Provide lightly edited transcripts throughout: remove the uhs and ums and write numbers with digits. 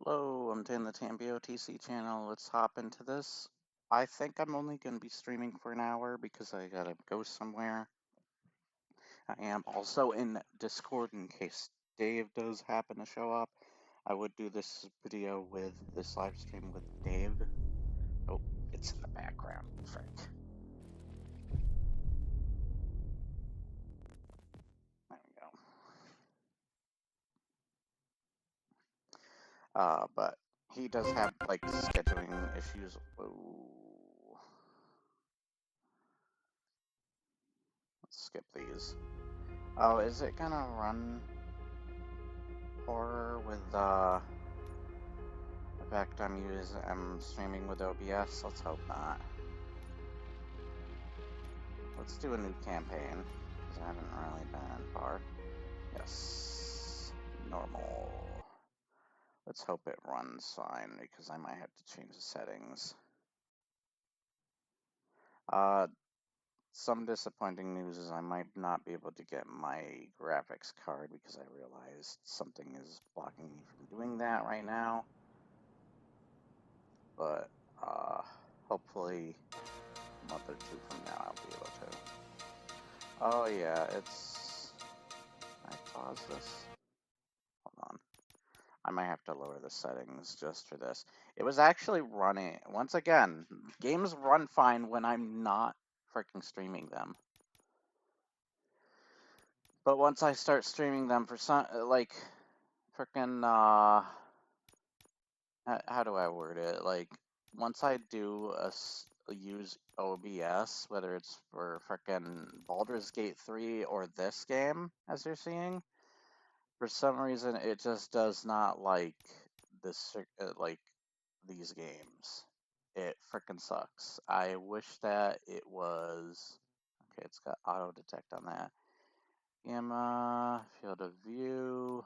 Hello, I'm Dan the TambiOTC channel. Let's hop into this. I think I'm only going to be streaming for an hour because I gotta go somewhere. I am also in Discord in case Dave does happen to show up. I would do this video with this live stream with Dave. Oh, it's in the background. Frick. There we go. But he does have like scheduling issues. Whoa. Let's skip these. Oh, is it gonna run horror with the fact I'm streaming with OBS? Let's hope not. Let's do a new campaign, because I haven't really been far. Yes. Normal. Let's hope it runs fine, because I might have to change the settings. Some disappointing news is I might not be able to get my graphics card, because I realized something is blocking me from doing that right now. But, hopefully a month or two from now I'll be able to. Oh yeah, it's... Can I pause this? Hold on. I might have to lower the settings just for this. It was actually running... Once again, games run fine when I'm not freaking streaming them. But once I start streaming them for some... Like, freaking, how do I word it? Like, once I do use OBS, whether it's for frickin' Baldur's Gate 3 or this game, as you're seeing, for some reason it just does not like this, like these games. It frickin' sucks. I wish that it was... Okay, it's got auto detect on that. Gamma, field of view,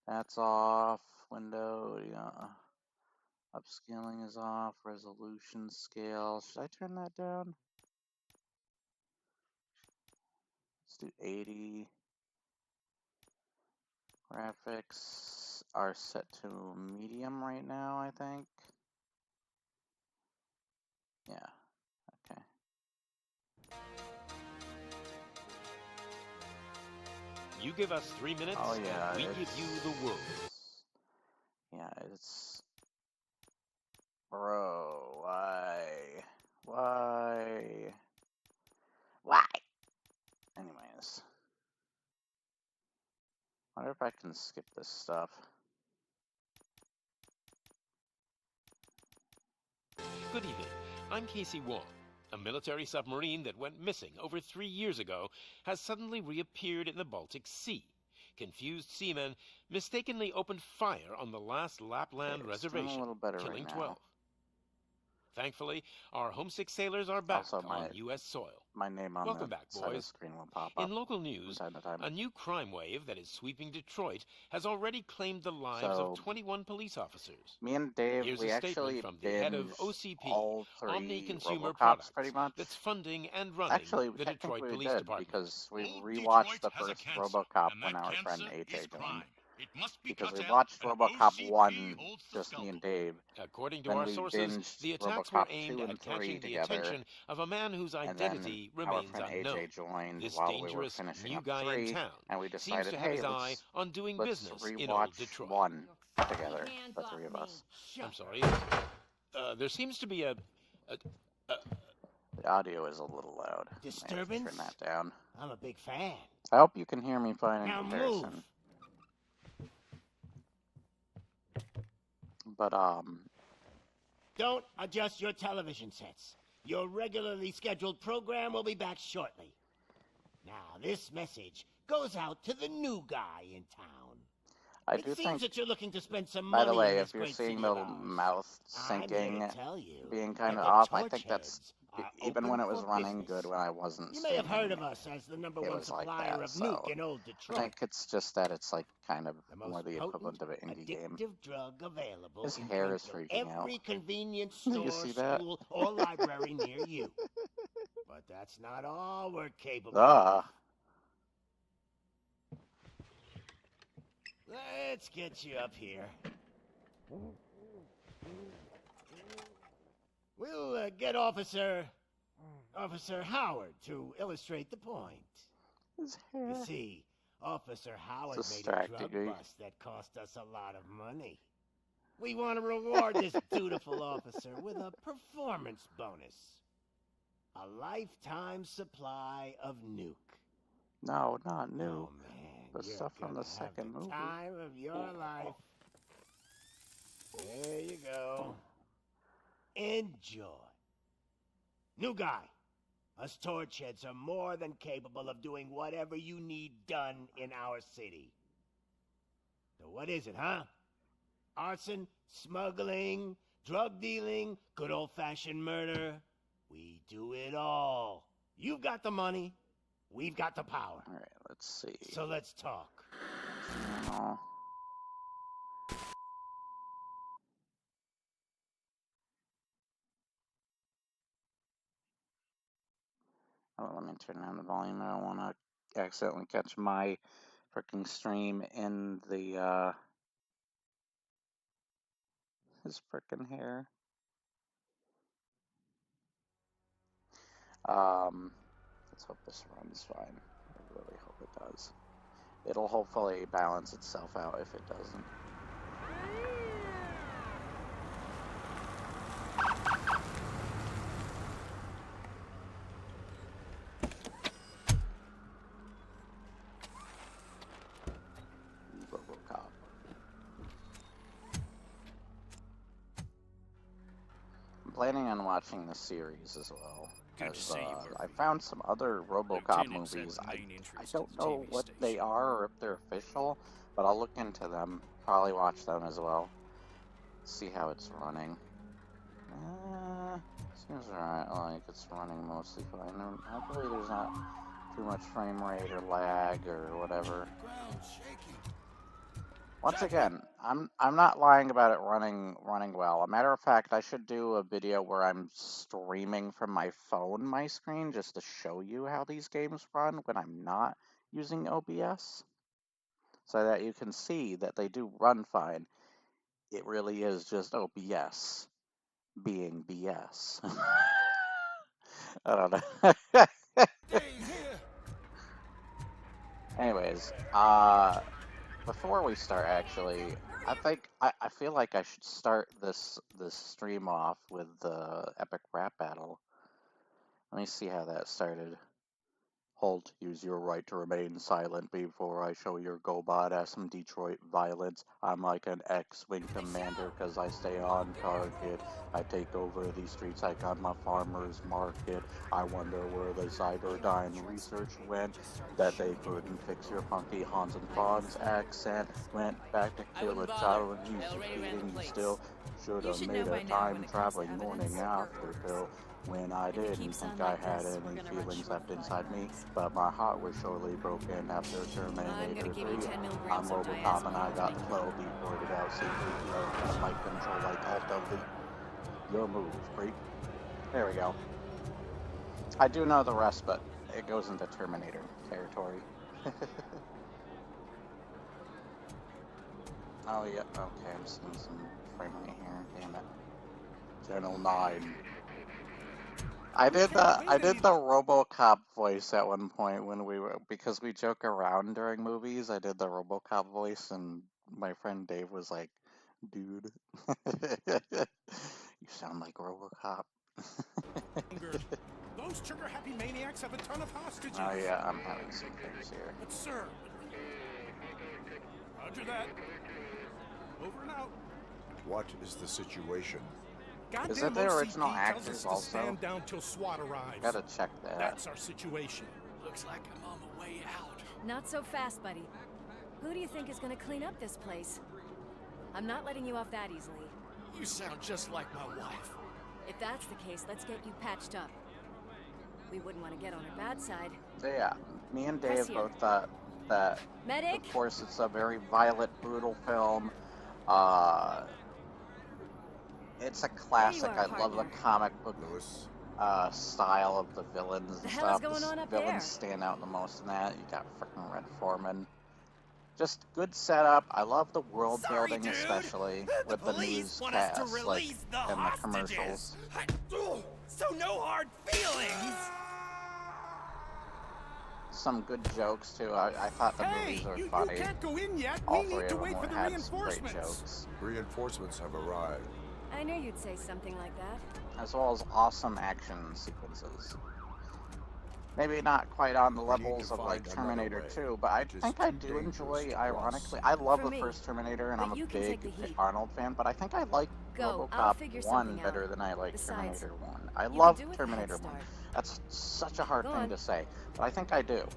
that's off, window, yeah. Upscaling is off, resolution scale. Should I turn that down? Let's do 80. Graphics are set to medium right now, I think. Yeah, okay. You give us 3 minutes, oh, yeah, and we give you the world. Yeah, it's... Bro, why? Why? Why? Anyways. I wonder if I can skip this stuff. Good evening. I'm Casey Wong. A military submarine that went missing over 3 years ago has suddenly reappeared in the Baltic Sea. Confused seamen mistakenly opened fire on the last Lapland reservation, killing 12. Thankfully, our homesick sailors are back on U.S. soil. My name on Welcome the back, side of the boys. screen will pop up In local news, from time to time. a new crime wave that is sweeping Detroit has already claimed the lives of 21 police officers. Me and Dave, Here's we a actually statement from the head of OCP, all Omni three Consumer Robocops Products, pretty much. that's funding and running Actually, the Detroit technically we Police did, Department. because we Old rewatched Detroit the has a first cancer, Robocop and when that our friend cancer AJ is joined. crime. It must be Because cut we out, watched and Robocop OCP 1, holds the just me scalpel. and Dave. According to Then our we sources, binged the attacks Robocop were aimed 2 and at 3 catching the together. attention of a man whose And then identity our remains friend unknown. AJ joined This while we were dangerous finishing new up guy in 3, town and we seems decided, to have hey, his eye on doing let's business in rewatch old Detroit. 1 together, the three of us. I'm sorry. There seems to be a The audio is a little loud. Disturbance? Turn that down. I'm a big fan. I hope you can hear me fine in Now comparison. move. But, Don't adjust your television sets. Your regularly scheduled program will be back shortly. Now, this message goes out to the new guy in town. I do It seems think, that you're looking to spend some by money the way, in if this you're great seeing city the of ours. mouth I'm here syncing, to tell you being kind that of the off, I torch think that's, heads are even open when it was for running business. good when I wasn't You may have heard streaming, of us as the #1 it was like supplier that, of so nuke in old I Detroit. think it's just that it's like kind of The more most the equivalent potent, of an indie game. addictive drug available His in hair is virtually freaking out. every convenience Do you store, see that? school, or library near you. But that's not all we're capable Ah. of. Let's get you up here. We'll get Officer Howard to illustrate the point. His hair. You see, Officer Howard It's made a drug distracting. bust that cost us a lot of money. We want to reward this dutiful officer with a performance bonus. A lifetime supply of nuke. No, not new. Oh man, The you're stuff from gonna the have second the movie. time of your life. There you go. Enjoy. New guy. Us torch heads are more than capable of doing whatever you need done in our city. So what is it, huh? Arson, smuggling, drug dealing, good old-fashioned murder. We do it all. You've got the money. We've got the power. All right, let's see. So let's talk. Channel. Oh, let me turn down the volume. I don't want to accidentally catch my freaking stream in the his freaking hair. Let's hope this runs fine. I really hope it does. It'll hopefully balance itself out if it doesn't. Robocop. I'm planning on watching the series as well. Good to see you, Murphy. I found some other Robocop Lieutenant said movies. the I main entrance don't to the know TV what they station. are or if they're official, but I'll look into them. Probably watch them as well. See how it's running. Seems right, like it's running mostly fine. Hopefully there's not too much frame rate or lag or whatever. Once again, I'm not lying about it running well. A matter of fact, I should do a video where I'm streaming from my phone, my screen, just to show you how these games run when I'm not using OBS, so that you can see that they do run fine. It really is just OBS being BS. I don't know. Anyways, before we start, actually, I feel like I should start this stream off with the epic rap battle. Let me see how that started. Halt, use your right to remain silent before I show your GoBot as some Detroit violence. I'm like an X-Wing commander cause I stay on target. I take over these streets like I'm a farmer's market. I wonder where the cyberdyne research went, that they couldn't fix your funky Hans and Franz accent. Went back to kill a child and he's repeating you still. Should've made a time-traveling morning after pill. When I didn't think I had any feelings left inside me, but my heart was surely broken after Terminator 3. I'm Robocop and I got the flow, be pointed out, C3PO, got my control like Alt-Delete. Your move, freak. There we go. I do know the rest, but it goes into Terminator territory. Oh yeah, okay, I'm seeing some frame rate here, damn it. Channel 9. I did the RoboCop voice at one point when because we joke around during movies. I did the RoboCop voice, and my friend Dave was like, "Dude, you sound like RoboCop." Those trigger-happy maniacs have a ton of hostages. Oh yeah, I'm having some things here. But sir, roger that. Over and out. What is the situation? Goddamn Is it the OCP original tells actors us to also? stand down till SWAT arrives. Gotta check that. That's our situation. Looks like I'm on the way out. Not so fast, buddy. Who do you think is gonna clean up this place? I'm not letting you off that easily. You sound just like my wife. If that's the case, let's get you patched up. We wouldn't want to get on her bad side. So yeah, me and Press Dave here. both thought that, Medic? of course, it's a very violent, brutal film. It's a classic. are, I love the partner. comic book Lewis? style of the villains The and hell is stuff. going on The up villains there? stand out the most in that. You got frickin' Red Foreman. Just good setup. I love the world Sorry, building, dude. especially The with the police want us to newscasts, like, release the and the hostages. commercials. So no hard feelings. Some good jokes too. I thought the movies were you funny. can't go in yet. All We three need to of them wait for the had some great reinforcements. jokes, Reinforcements have arrived. I knew you'd say something like that. as well as awesome action sequences. Maybe not quite on the We need levels to of like find another Terminator way. 2, but I It is think I too do dangerous enjoy, to cross. ironically, I love For the me. first Terminator, and But I'm a you can take big the heat. Arnold fan, but I think I like Go, I'll Robocop figure 1 something better out. than I like Besides, Terminator 1. I you could love do with a Terminator head 1. start. That's such a hard Go thing on. to say, but I think I do.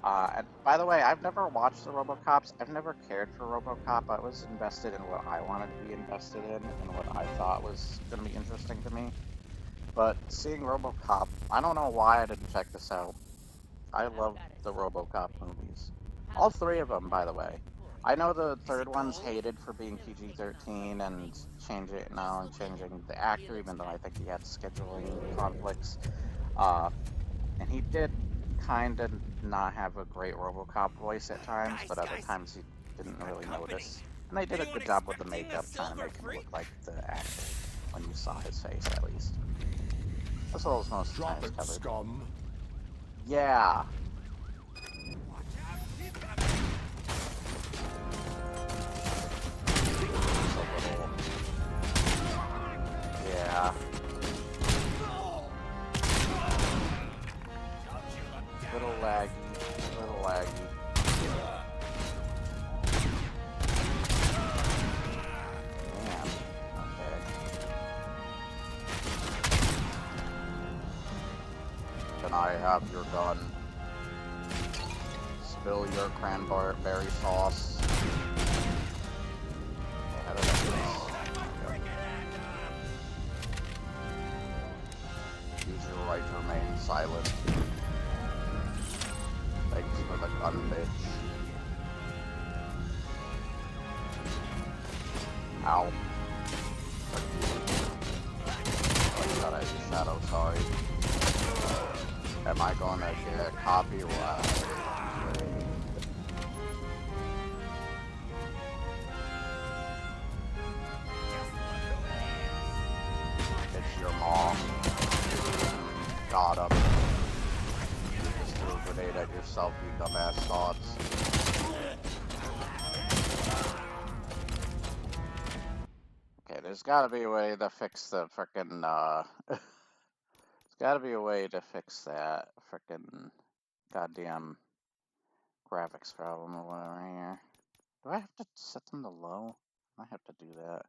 And by the way, I've never watched the Robocops. I've never cared for Robocop. I was invested in what I wanted to be invested in and what I thought was going to be interesting to me. But seeing Robocop, I don't know why I didn't check this out. I love the Robocop movies. All three of them, by the way. I know the third one's hated for being PG-13 and changing the actor, even though I think he had scheduling conflicts. And he did kind of not have a great Robocop voice at times, but other times he didn't really notice. And they did a good job with the makeup, trying to make him look like the actor when you saw his face, at least. As well as most of the Drop time it's it, covered. scum. Yeah. Just a little. Yeah. Little laggy. Little laggy. Damn. Okay. Can I have your gun? Spill your cranberry sauce. How did I do this? Use your right to remain silent. Thanks for the gun, bitch. Ow. Oh, you gotta use shadow, sorry. Am I gonna get copyright? It's your mom. Got him. You just threw a grenade at yourself, you dumbass thoughts. Okay, there's gotta be a way to fix the frickin', there's gotta be a way to fix that frickin' goddamn graphics problem or whatever here. Do I have to set them to low? I have to do that.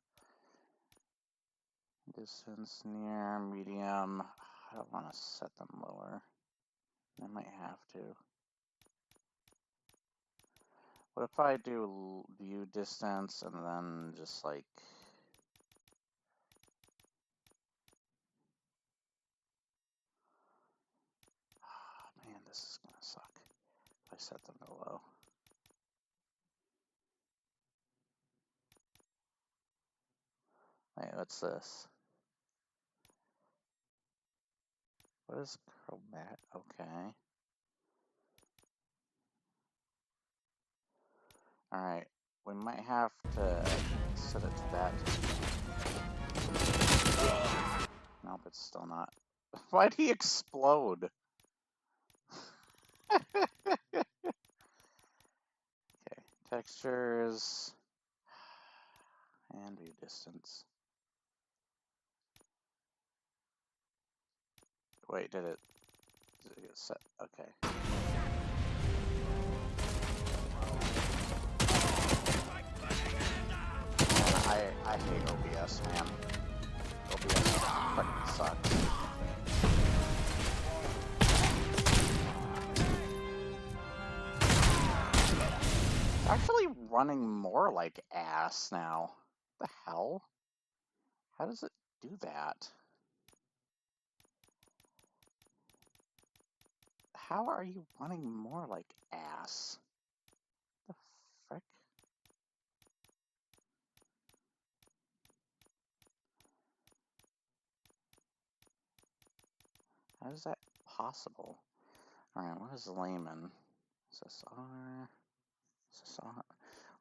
Distance, near, medium. I don't want to set them lower. I might have to. What if I do view distance and then just like... Oh, man, this is gonna suck if I set them to low. Wait, what's this? What is chromat? Okay. Alright, we might have to set it to that. Nope, it's still not. Why'd he explode? Okay, textures and view distance. Wait, did it get set? Okay. Man, I hate OBS, man. OBS fucking sucks. It's actually running more like ass now. What the hell? How does it do that? How are you running more like ass? The frick? How is that possible? Alright, what is layman? Is this R?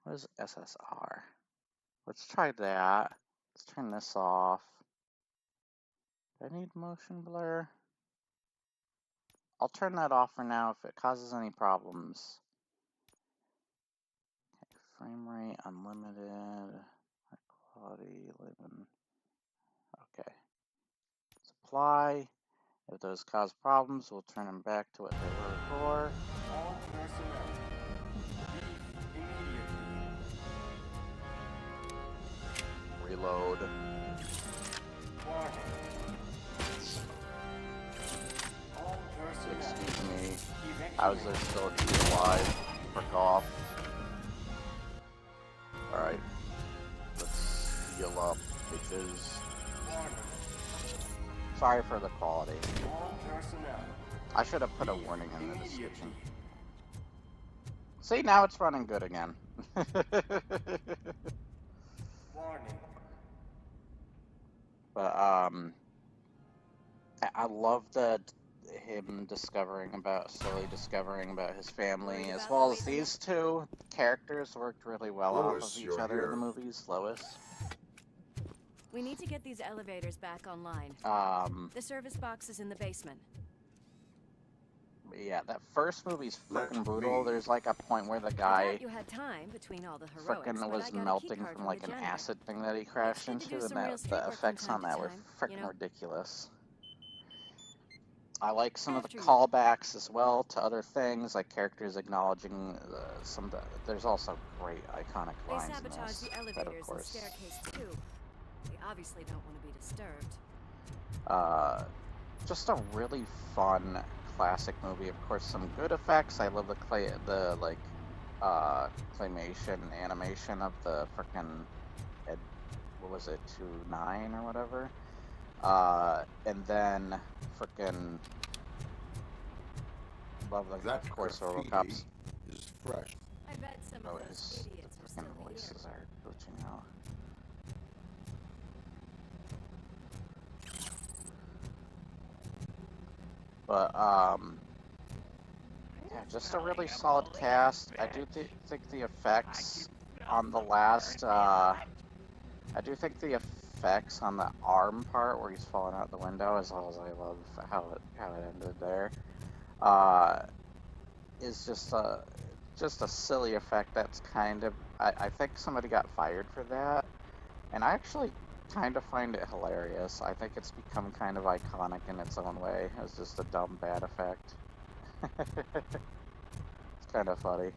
What is SSR? Let's try that. Let's turn this off. Do I need motion blur? I'll turn that off for now if it causes any problems. Okay, frame rate unlimited. High quality living. Okay. Supply. If those cause problems, we'll turn them back to what they were before. All personnel, leave immediately. Reload. Warning. All personnel, Excuse me. evacuate. How is there still a key alive? Frick off. Alright. Let's heal up, bitches. Warning. Sorry for the quality. All personnel, I should have put a warning in the immediately. description. See, now it's running good again. Warning. But, I love him slowly discovering about his family, Worried as about well as Louise? these two characters worked really well Lois, off of each you're other in the here. movies. Lois. We need to get these elevators back online. The service box is in the basement. Yeah, that first movie's Let freaking brutal. me- There's like a point where the I guy thought you had time between all the heroics, frickin' but was I got a key melting card from the like an janitor. acid thing that he crashed good to do into, and some real that street the work from effects time on to that were time, frickin' you know? ridiculous. I like some of the After you. callbacks as well to other things, like characters acknowledging some of the. There's also great iconic They lines in sabotage this. the That, of elevators and course, staircase too. They obviously don't want to be disturbed. just a really fun classic movie. Of course, some good effects. I love the claymation animation of the frickin' what was it, 2.9 or whatever. And then frickin' love the, That of course, graffiti Robocop's. is fresh. I bet some Oh, of those his idiots are frickin' still voices here. are glitching out. But yeah, just a really solid cast. I do think the effects on the last, I do think the effects on the arm part where he's falling out the window, as well as I love how it ended there, is just a silly effect. That's kind of, I think somebody got fired for that, and I actually kind of find it hilarious. I think it's become kind of iconic in its own way. It's just a dumb bad effect. It's kind of funny.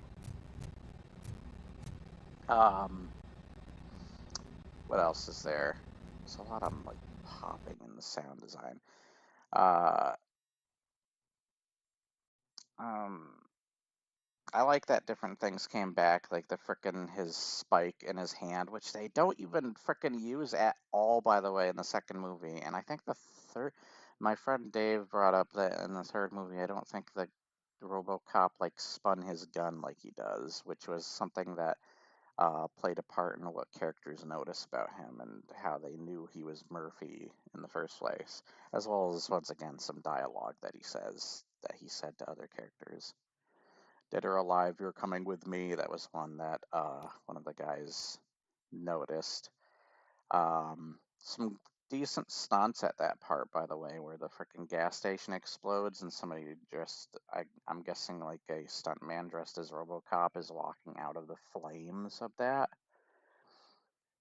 What else is there? There's a lot of like popping in the sound design. I like that different things came back, like the frickin' his spike in his hand, which they don't even frickin' use at all, by the way, in the second movie. And I think the third, my friend Dave brought up that in the third movie, I don't think the Robocop like spun his gun like he does, which was something that played a part in what characters noticed about him and how they knew he was Murphy in the first place, as well as once again some dialogue that he said to other characters. Dead or alive, you're coming with me. That was one that one of the guys noticed. Some decent stunts at that part, by the way, where the freaking gas station explodes and somebody dressed, I'm guessing like a stuntman dressed as RoboCop is walking out of the flames of that.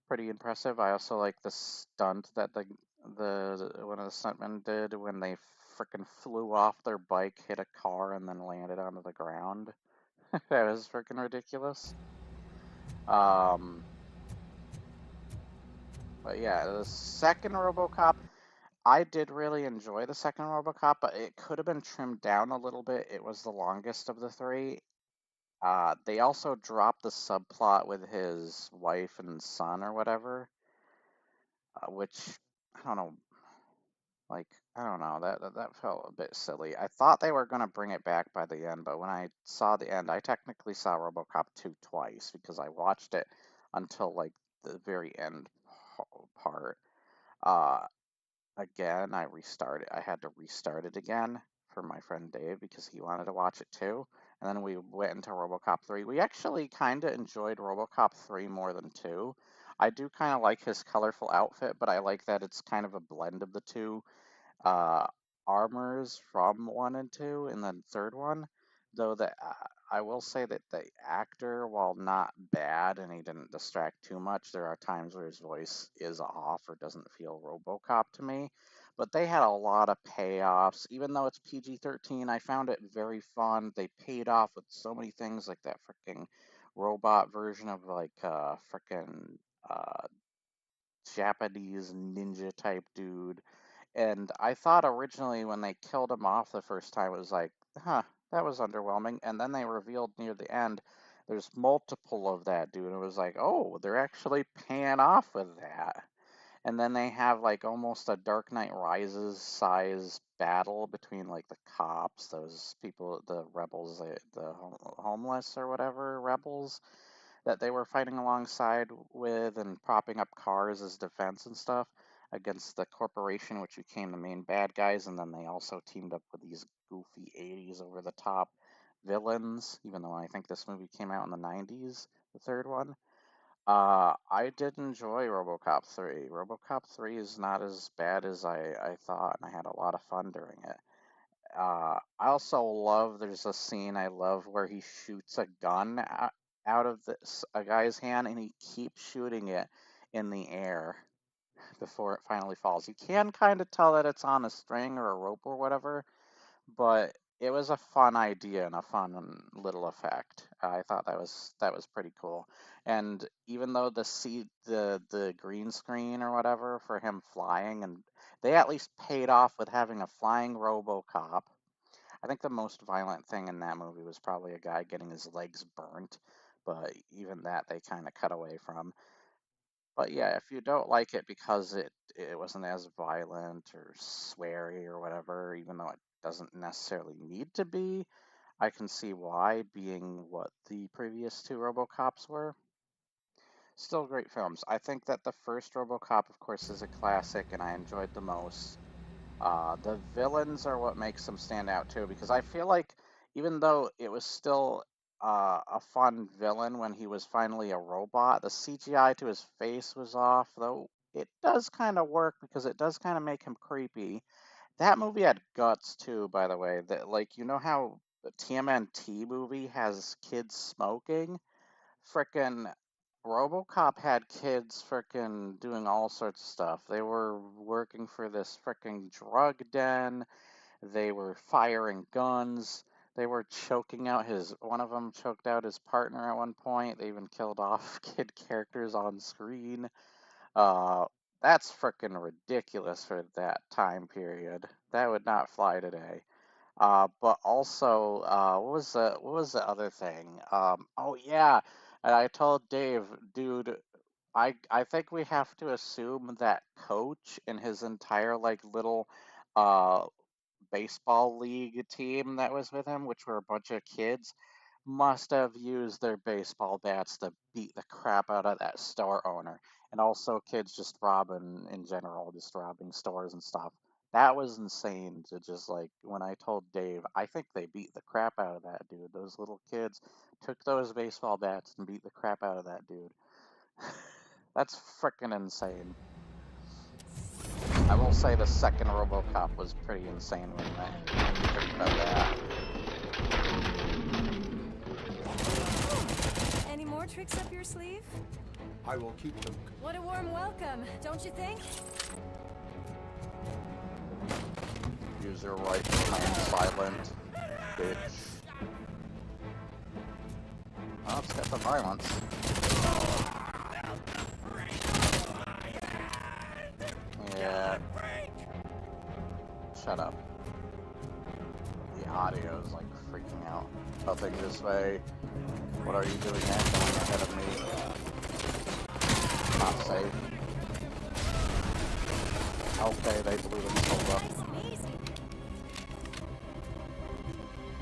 Pretty impressive. I also like the stunt that the one of the stuntmen did when they freaking flew off their bike, hit a car, and then landed onto the ground. That was freaking ridiculous. But yeah, the second RoboCop, I did really enjoy the second RoboCop, but it could have been trimmed down a little bit. It was the longest of the three. They also dropped the subplot with his wife and son or whatever, which I don't know. Like, I don't know, that felt a bit silly. I thought they were gonna bring it back by the end, but when I saw the end, I technically saw RoboCop 2 twice because I watched it until like the very end part. Uh, Again, I had to restart it again for my friend Dave because he wanted to watch it too. and then we went into Robocop 3. We actually kind of enjoyed Robocop 3 more than 2. I do kind of like his colorful outfit, but I like that it's kind of a blend of the two uh, armors from 1 and 2 in the third one. Though I will say that the actor, while not bad and he didn't distract too much, there are times where his voice is off or doesn't feel Robocop to me. But they had a lot of payoffs. Even though it's PG-13, I found it very fun. They paid off with so many things, like that freaking robot version of like freaking uh, Japanese ninja type dude. And I thought originally when they killed him off the first time, it was like, huh, that was underwhelming. And then they revealed near the end there's multiple of that dude. And it was like, oh, they're actually paying off with that. And then they have like almost a Dark Knight Rises size battle between like the cops, those people, the rebels, the homeless or whatever rebels that they were fighting alongside with and propping up cars as defense and stuff against the corporation, which became the main bad guys. And then they also teamed up with these goofy 80s over the top villains, even though I think this movie came out in the 90s, the third one. I did enjoy Robocop 3. Robocop 3 is not as bad as I thought, and I had a lot of fun during it. I also love, there's a scene I love where he shoots a gun out of a guy's hand and he keeps shooting it in the air before it finally falls. You can kind of tell that it's on a string or a rope or whatever, but it was a fun idea and a fun little effect. I thought that was pretty cool. And even though the green screen or whatever for him flying, and they at least paid off with having a flying RoboCop. I think the most violent thing in that movie was probably a guy getting his legs burnt, but even that they kind of cut away from. But yeah, if you don't like it because it wasn't as violent or sweary or whatever, even though it doesn't necessarily need to be, I can see why, being what the previous two RoboCops were. Still great films. I think that the first RoboCop, of course, is a classic, and I enjoyed the most. The villains are what makes them stand out too, because I feel like even though it was still a fun villain when he was finally a robot, the CGI to his face was off, though it does kind of work because it does kind of make him creepy. That movie had guts too, by the way. That, like, you know how the TMNT movie has kids smoking? Frickin' RoboCop had kids frickin' doing all sorts of stuff. They were working for this frickin' drug den. They were firing guns. They were choking out one of them choked out his partner at one point. They even killed off kid characters on screen. Uh, that's frickin' ridiculous for that time period. That would not fly today. But also, what was the other thing? Oh yeah, and I told Dave, dude, I think we have to assume that coach and his entire like little uh baseball league team that was with him, which were a bunch of kids, must have used their baseball bats to beat the crap out of that store owner. And also kids just robbing in general, just robbing stores and stuff. That was insane to just like, when I told Dave, I think they beat the crap out of that dude. Those little kids took those baseball bats and beat the crap out of that dude. That's freaking insane. I will say the second RoboCop was pretty insane when you think about that. Any more tricks up your sleeve? I will keep them. What a warm welcome, don't you think? Use your right to remain silent, bitch. Oh, it's got the violence. Yeah. Shut up. The audio is like freaking out. Nothing this way. What are you doing there, going ahead of me? Not safe. Okay, they blew themselves up.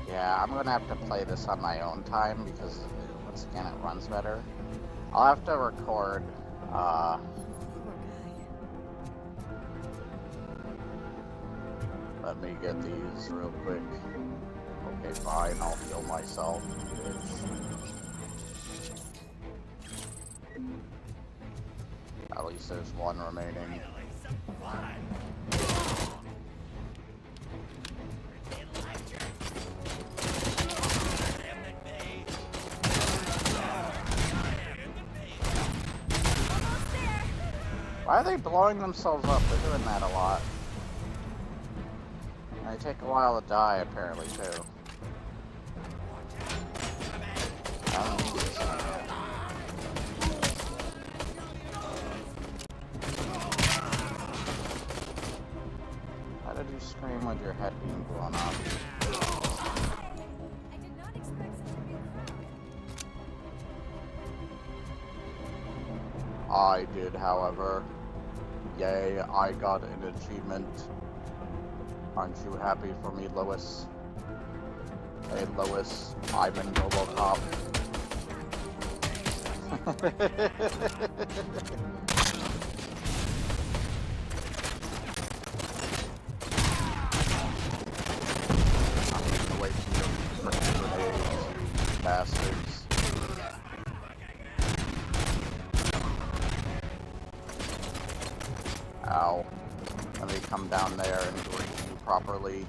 Yeah, I'm gonna have to play this on my own time because once again it runs better. I'll have to record let me get these real quick. Okay, fine, I'll heal myself, bitch. At least there's one remaining. Why are they blowing themselves up? They're doing that a lot. And they take a while to die, apparently, too. I don't need this anymore. How did you scream with your head being blown up? I did not expect such a big crowd. I did, however. Yay, I got an achievement. Aren't you happy for me, Lois? Hey, Lois, I'm in Robocop. I'm getting away from you, frickin' grenades, bastards. Ow. Let me come down there and greet you properly.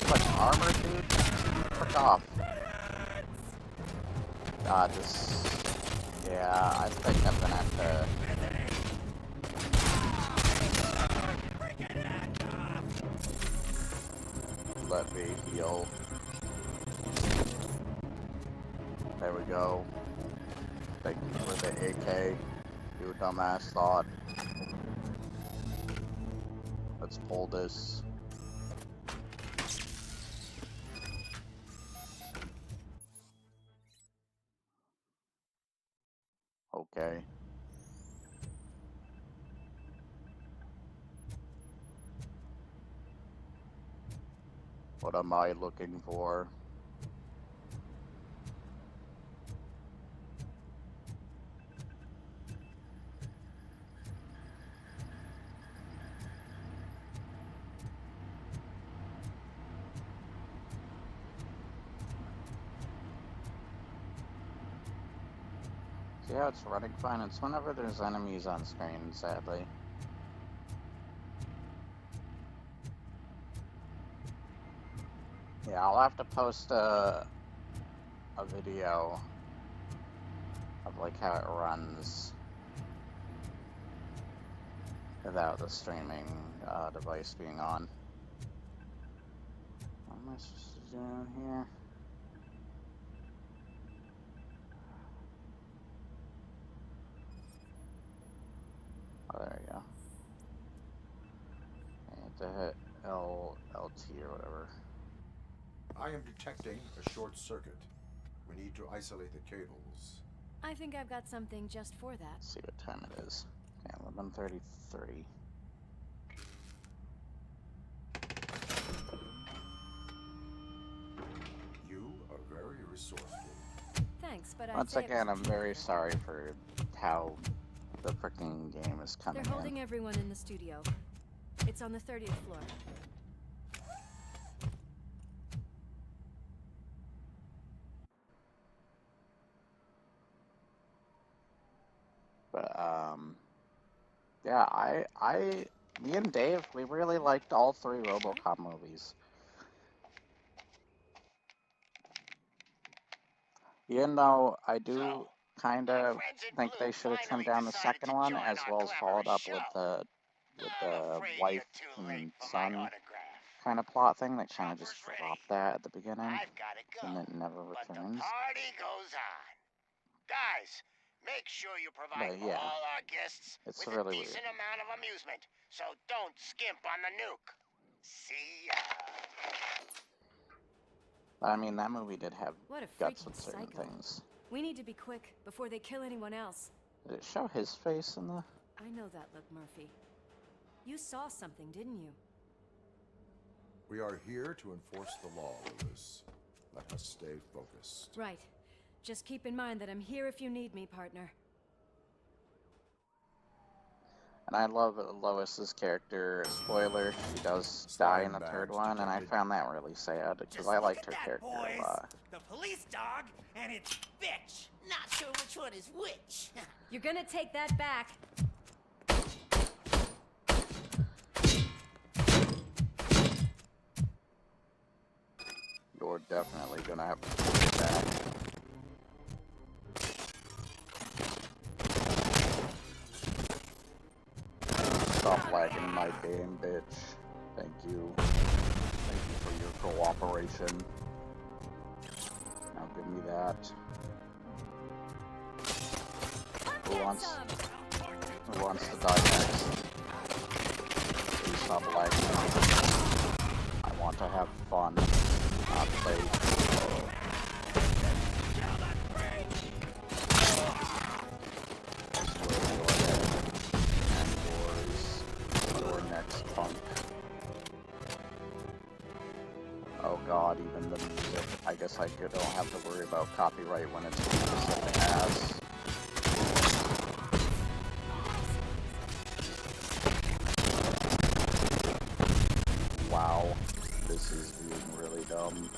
Like armor, dude? Frick off. God, this... Yeah, I think I'm gonna have to... Let me heal. There we go. Thank you for the AK, you dumbass thought. Let's pull this. Okay. What am I looking for? See how it's running fine? It's whenever there's enemies on screen, sadly. Yeah, I'll have to post a video of like how it runs without the streaming device being on. What am I supposed to do down here? Oh, there you go. I have to hit LT or whatever. I am detecting a short circuit. We need to isolate the cables. I think I've got something just for that. Let's see what time it is. Okay, 11:33. You are very resourceful. Thanks, but I'd Once say it again, was I'm very sorry for how the freaking game is coming They're holding in. everyone in the studio. It's on the 30th floor. But yeah, me and Dave, we really liked all three Robocop movies. Even though I do kind of think they should have trimmed down the second one, as well as followed up with the wife and son kind of plot thing that kind of just dropped that at the beginning, and it never returns. Party goes on. Guys, make sure you provide But yeah, all our guests it's with really a decent weird. amount of amusement, so don't skimp on the nuke. See ya. I mean, that movie did have What a guts freaking with certain psycho. things. We need to be quick before they kill anyone else. Did it show his face in the... I know that look, Murphy. You saw something, didn't you? We are here to enforce the law, Lewis. Let us stay focused. Right. Just keep in mind that I'm here if you need me, partner. And I love Lois's character. Spoiler, she does die in the third Bags one, and I detected. found that really sad because Just I look liked at her that, character boys. a lot. The police dog and its bitch. Not sure which one is which. You're gonna take that back. You're definitely gonna have to put it back. Stop lagging my game, bitch. Thank you. Thank you for your cooperation. Now give me that. Who wants to die next? Please stop lagging. I want to have fun, not play. Just go ahead and your next punk. Oh god, even the music. I guess I don't have to worry about copyright when it's specific as. Wow, this is being really dumb.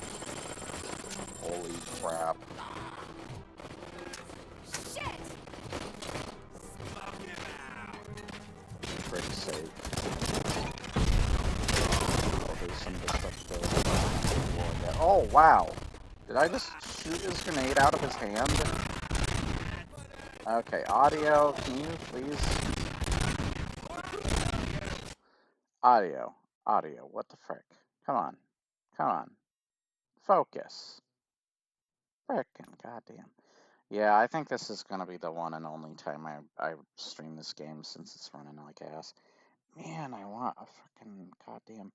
Holy crap. Shit! Frick's sake. Oh, there's some destructive. Oh, wow. Did I just shoot his grenade out of his hand? Okay, audio, can you please? Audio, what the frick? Come on, come on. Focus. Frickin' goddamn. Yeah, I think this is gonna be the one and only time I stream this game since it's running like ass. Man, I want a frickin' goddamn.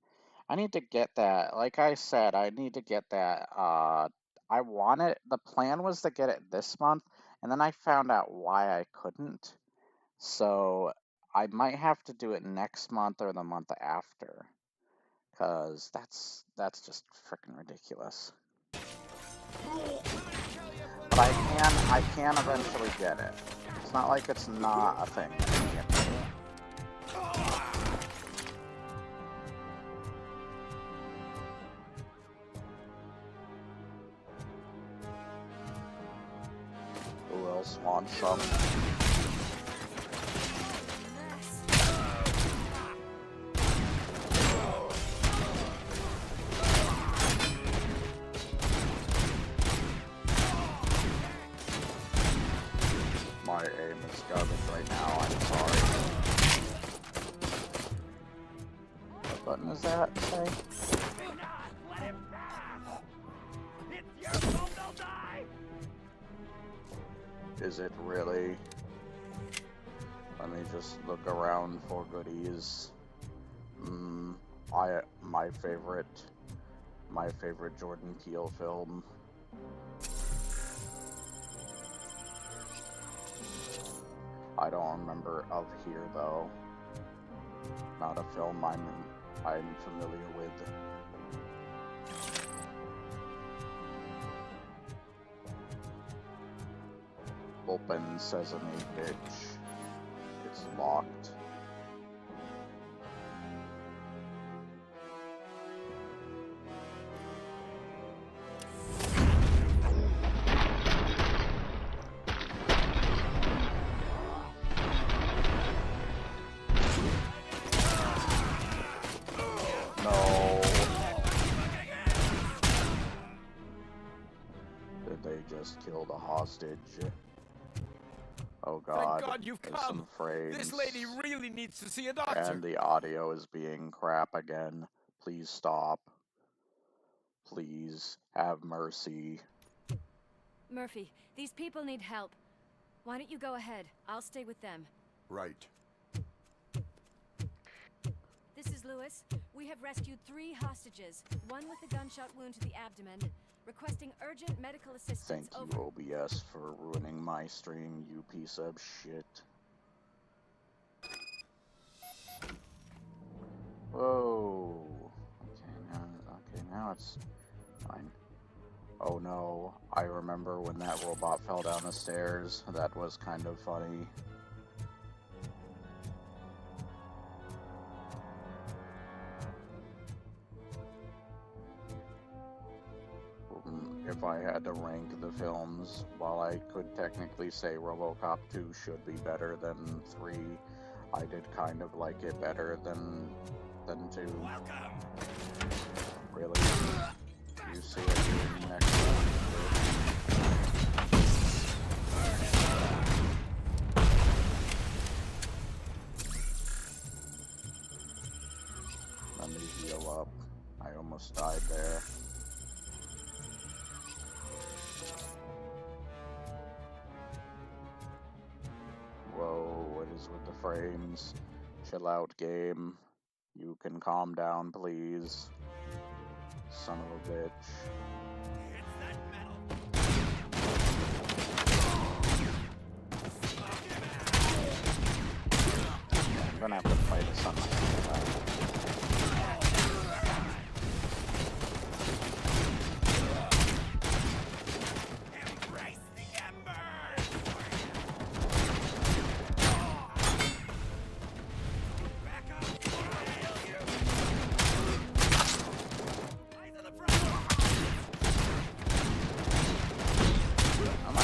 I need to get that. Like I said, I need to get that. I want it. The plan was to get it this month, and then I found out why I couldn't. So I might have to do it next month or the month after, cause that's just frickin' ridiculous. But I can eventually get it. It's not like it's not a thing. Who else wants some? My aim is garbage right now, I'm sorry. What button is that, say? Do not let him pass. It's your fault they'll die. Is it really? Let me just look around for goodies. My favorite Jordan Peele film. I don't remember of here though. Not a film I'm familiar with. Open sesame, bitch. It's locked. No. Did they just kill the hostage? Oh god. Thank God you've There's come. some frames. This lady really needs to see a doctor. And the audio is being crap again. Please stop. Please have mercy. Murphy, these people need help. Why don't you go ahead? I'll stay with them. Right. This is Lewis. We have rescued 3 hostages, one with a gunshot wound to the abdomen, requesting urgent medical assistance. Thank you, OBS, for ruining my stream, you piece of shit. Whoa. Okay, now it's fine. Oh no, I remember when that robot fell down the stairs. That was kind of funny. if I had to rank the films, while I could technically say Robocop 2 should be better than 3, I did kind of like it better than 2. Really? You see it doing next time? Let me heal up. I almost died there. Whoa, what is with the frames? Chill out, game. You can calm down, please. Son of a bitch. I'm gonna have to fight this on my own.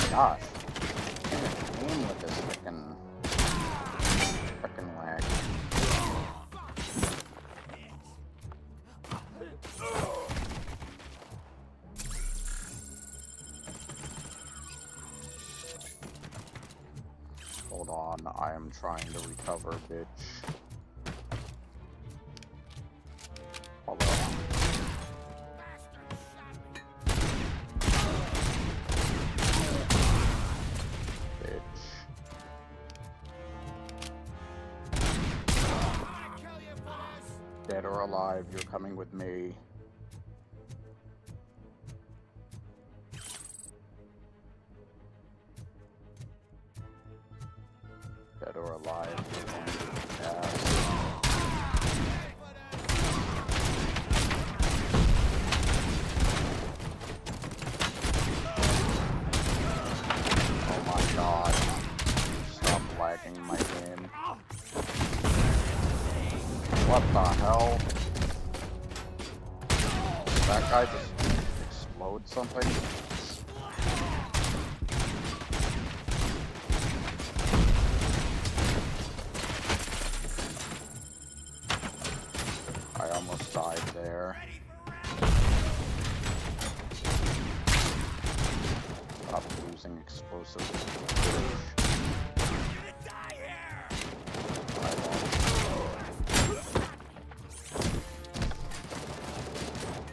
Gosh, I can't aim with this frickin' lag. Hold on, I am trying to recover, bitch. Hold on. Dead or alive, you're coming with me. Dead or alive, you're going to the ass. Oh my god. Stop lagging my game. What the hell? Did that guy just explode something? I almost died there. Stop using explosives.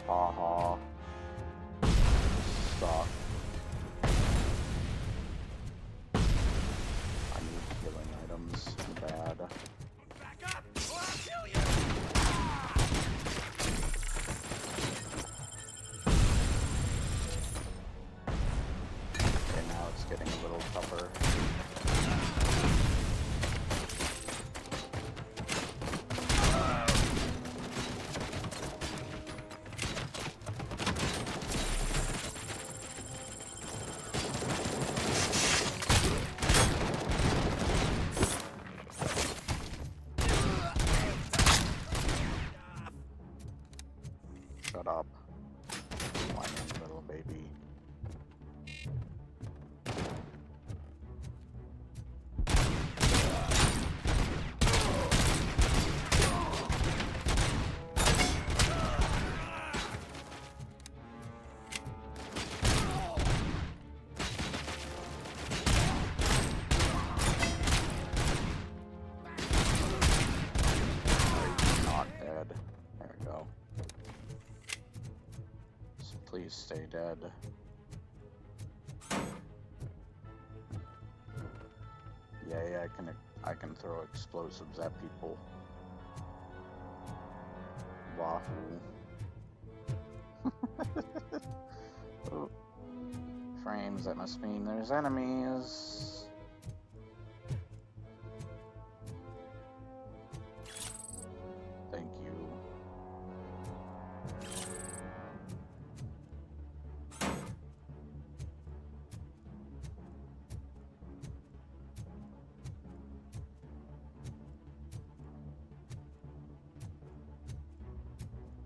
Haha. Stop. I need healing items. Bad. Back up, or I'll kill you! Okay, now it's getting a little tougher. Shut up, whining little baby. Not dead. There we go. Please stay dead. Yay, I can throw explosives at people. Wahoo. Oh. Frames, that must mean there's enemies. Thank you.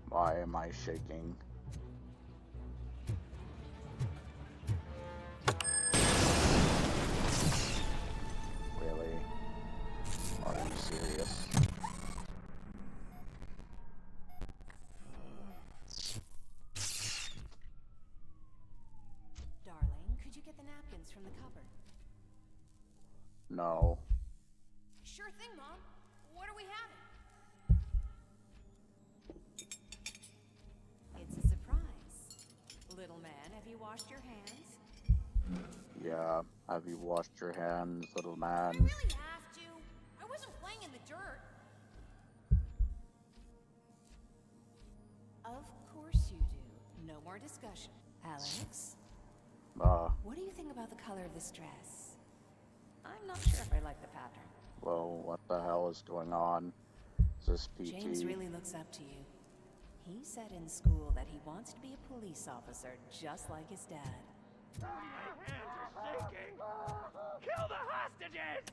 Why am I shaking? napkins from the cupboard? No. Sure thing, Mom. What are we having? It's a surprise. Little man, have you washed your hands? Yeah. Have you washed your hands, little man? I really have to. I wasn't playing in the dirt. Of course you do. No more discussion. Alex, what do you think about the color of this dress? I'm not sure if I like the pattern. Well, what the hell is going on? Is this PT? James really looks up to you. He said in school that he wants to be a police officer just like his dad. My hands are shaking! Kill the hostages!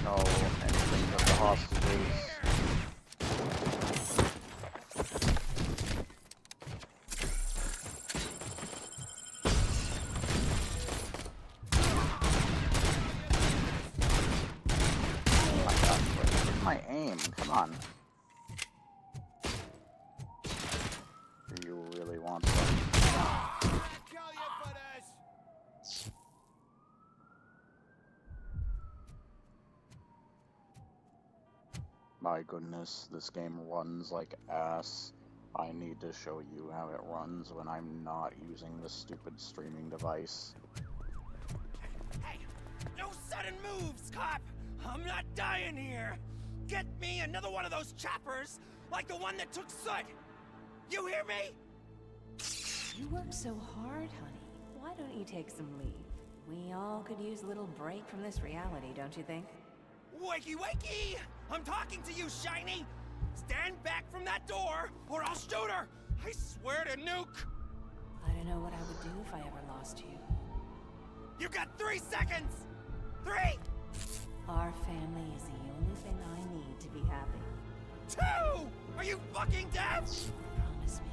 No, anything but the hostages. Oh my god, where's my aim? Come on. Do you really want some? Kill you for this! My goodness, this game runs like ass. I need to show you how it runs when I'm not using this stupid streaming device. Hey! No sudden moves, cop! I'm not dying here! Get me another one of those choppers, like the one that took Soot! You hear me? You work so hard, honey. Why don't you take some leave? We all could use a little break from this reality, don't you think? Wakey wakey! I'm talking to you, Shiny! Stand back from that door, or I'll shoot her! I swear to nuke! I don't know what I would do if I ever lost you. You got 3 seconds! 3! Our family is the only thing I need to be happy. 2! Are you fucking deaf? Promise me,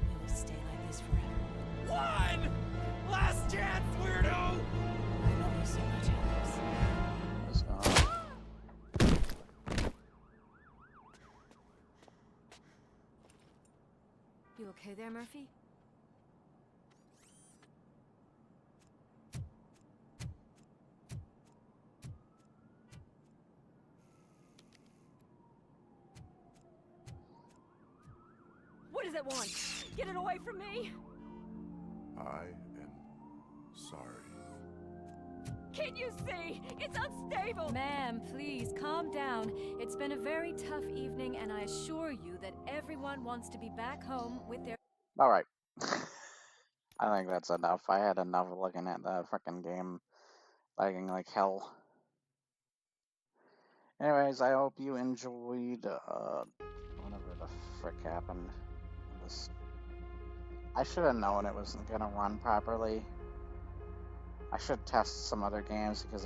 we will stay like this forever. 1! Last chance, weirdo! I love you so much, Alex. Let's go. You okay there, Murphy? What does it want? Get it away from me! I am sorry. Can't you see? It's unstable! Ma'am, please, calm down. It's been a very tough evening, and I assure you that everyone wants to be back home with their... Alright. I think that's enough. I had enough looking at that frickin' game lagging like hell. Anyways, I hope you enjoyed, whatever the frick happened. This... I should have known it wasn't gonna run properly. I should test some other games because